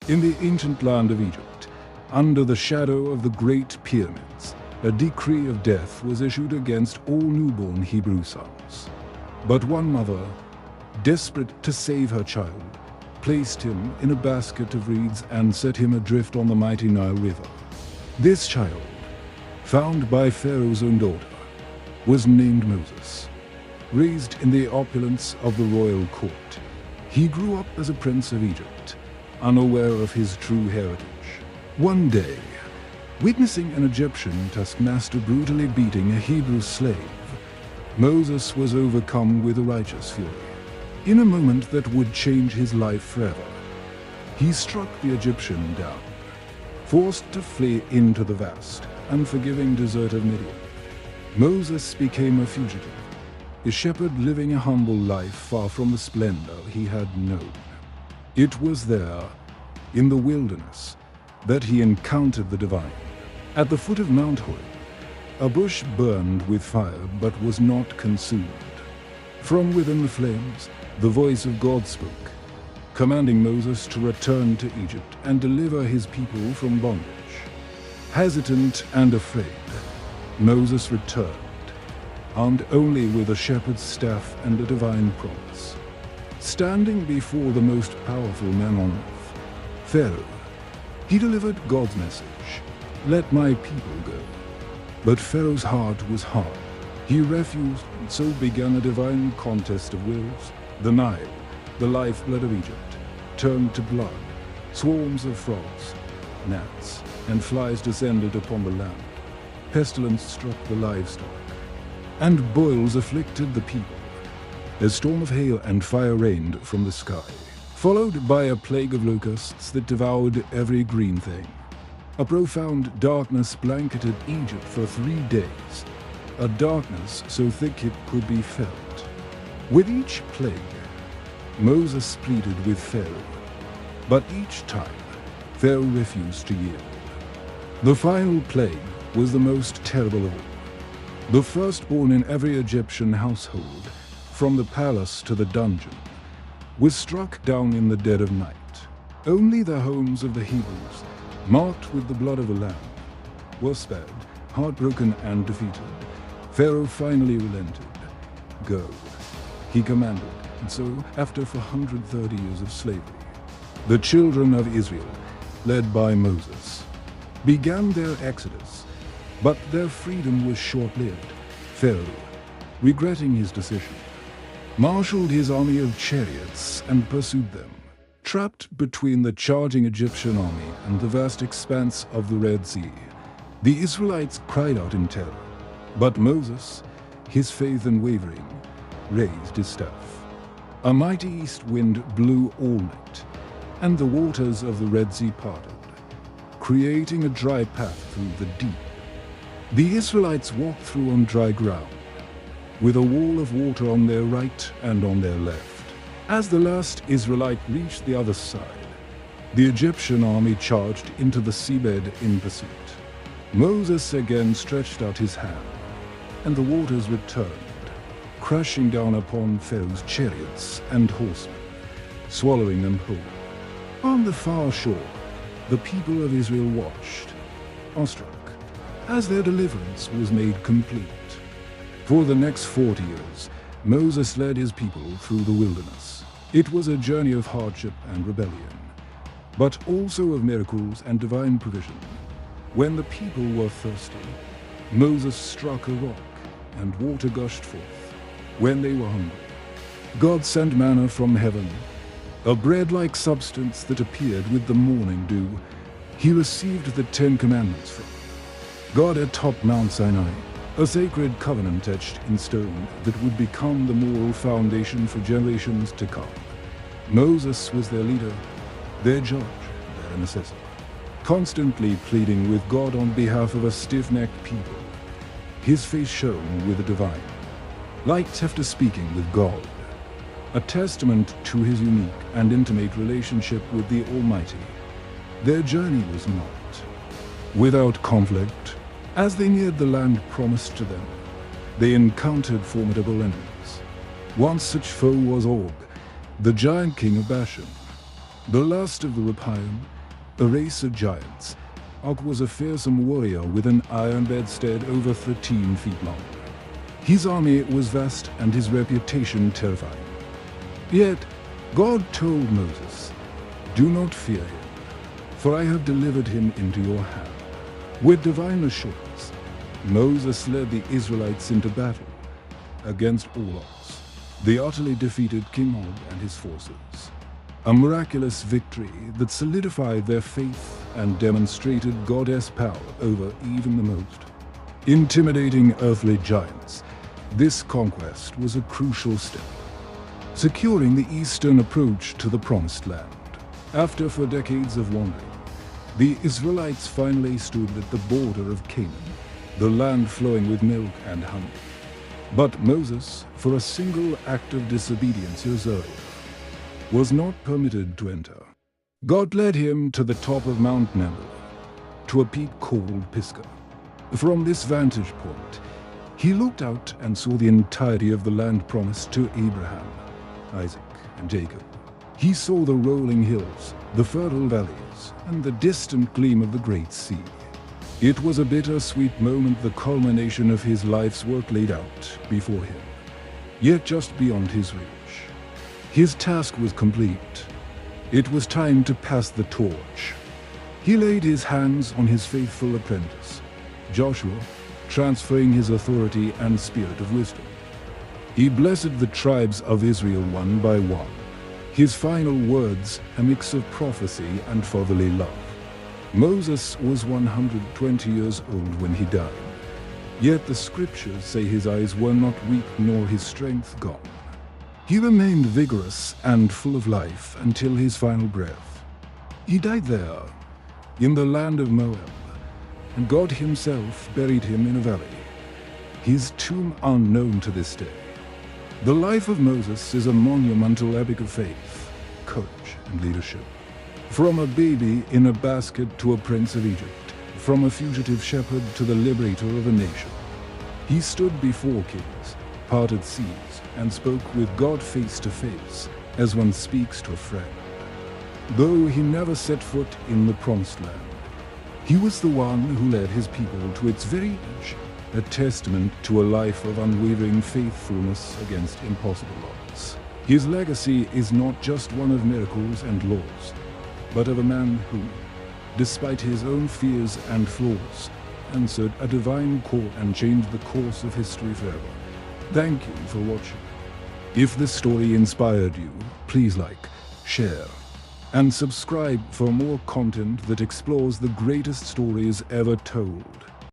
In the ancient land of Egypt, under the shadow of the Great Pyramids, a decree of death was issued against all newborn Hebrew sons. But one mother, desperate to save her child, placed him in a basket of reeds and set him adrift on the mighty Nile River. This child, found by Pharaoh's own daughter, was named Moses. Raised in the opulence of the royal court, he grew up as a prince of Egypt, unaware of his true heritage. One day, witnessing an Egyptian taskmaster brutally beating a Hebrew slave, Moses was overcome with a righteous fury. In a moment that would change his life forever, he struck the Egyptian down, forced to flee into the vast, unforgiving desert of Midian. Moses became a fugitive, a shepherd living a humble life far from the splendor he had known. It was there, in the wilderness, that he encountered the divine. At the foot of Mount Horeb, a bush burned with fire but was not consumed. From within the flames, the voice of God spoke, commanding Moses to return to Egypt and deliver his people from bondage. Hesitant and afraid, Moses returned, armed only with a shepherd's staff and a divine promise. Standing before the most powerful man on earth, Pharaoh, he delivered God's message, "Let my people go." But Pharaoh's heart was hard. He refused, and so began a divine contest of wills. The Nile, the lifeblood of Egypt, turned to blood. Swarms of frogs, gnats, and flies descended upon the land. Pestilence struck the livestock, and boils afflicted the people. A storm of hail and fire rained from the sky, followed by a plague of locusts that devoured every green thing. A profound darkness blanketed Egypt for 3 days, a darkness so thick it could be felt. With each plague, Moses pleaded with Pharaoh, but each time, Pharaoh refused to yield. The final plague was the most terrible of all. The firstborn in every Egyptian household, from the palace to the dungeon, was struck down in the dead of night. Only the homes of the Hebrews, marked with the blood of the Lamb, were spared. Heartbroken and defeated, Pharaoh finally relented. "Go," he commanded, and so, after 430 years of slavery, the children of Israel, led by Moses, began their exodus. But their freedom was short-lived. Pharaoh, regretting his decision, marshaled his army of chariots and pursued them. Trapped between the charging Egyptian army and the vast expanse of the Red Sea, the Israelites cried out in terror. But Moses, his faith unwavering, raised his staff. A mighty east wind blew all night, and the waters of the Red Sea parted, creating a dry path through the deep. The Israelites walked through on dry ground, with a wall of water on their right and on their left. As the last Israelite reached the other side, the Egyptian army charged into the seabed in pursuit. Moses again stretched out his hand, and the waters returned, crashing down upon Pharaoh's chariots and horsemen, swallowing them whole. On the far shore, the people of Israel watched, awestruck, as their deliverance was made complete. For the next 40 years, Moses led his people through the wilderness. It was a journey of hardship and rebellion, but also of miracles and divine provision. When the people were thirsty, Moses struck a rock, and water gushed forth. When they were hungry, God sent manna from heaven, a bread-like substance that appeared with the morning dew. He received the 10 Commandments from God atop Mount Sinai, a sacred covenant etched in stone that would become the moral foundation for generations to come. Moses was their leader, their judge, their intercessor, constantly pleading with God on behalf of a stiff-necked people. His face shone with the divine, like Tefta speaking with God, a testament to his unique and intimate relationship with the Almighty. Their journey was not without conflict. As they neared the land promised to them, they encountered formidable enemies. One such foe was Og, the giant king of Bashan. The last of the Rephaim, a race of giants, Og was a fearsome warrior with an iron bedstead over 13 feet long. His army was vast and his reputation terrifying. Yet God told Moses, "Do not fear him, for I have delivered him into your hand." With divine assurance, Moses led the Israelites into battle. Against all odds, they utterly defeated King Og and his forces. A miraculous victory that solidified their faith and demonstrated God's power over even the most intimidating earthly giants. This conquest was a crucial step, securing the eastern approach to the Promised Land. After 4 decades of wandering, the Israelites finally stood at the border of Canaan, the land flowing with milk and honey. But Moses, for a single act of disobedience years earlier, was not permitted to enter. God led him to the top of Mount Nebo, to a peak called Pisgah. From this vantage point, he looked out and saw the entirety of the land promised to Abraham, Isaac, and Jacob. He saw the rolling hills, the fertile valleys, and the distant gleam of the Great Sea. It was a bittersweet moment, the culmination of his life's work laid out before him, yet just beyond his reach. His task was complete. It was time to pass the torch. He laid his hands on his faithful apprentice, Joshua, transferring his authority and spirit of wisdom. He blessed the tribes of Israel one by one, his final words a mix of prophecy and fatherly love. Moses was 120 years old when he died, yet the scriptures say his eyes were not weak nor his strength gone. He remained vigorous and full of life until his final breath. He died there, in the land of Moab, and God himself buried him in a valley, his tomb unknown to this day. The life of Moses is a monumental epic of faith, courage, and leadership. From a baby in a basket to a prince of Egypt, from a fugitive shepherd to the liberator of a nation, he stood before kings, parted seas, and spoke with God face to face, as one speaks to a friend. Though he never set foot in the Promised Land, he was the one who led his people to its very edge, a testament to a life of unwavering faithfulness against impossible odds. His legacy is not just one of miracles and laws, but of a man who, despite his own fears and flaws, answered a divine call and changed the course of history forever. Thank you for watching. If this story inspired you, please like, share, and subscribe for more content that explores the greatest stories ever told.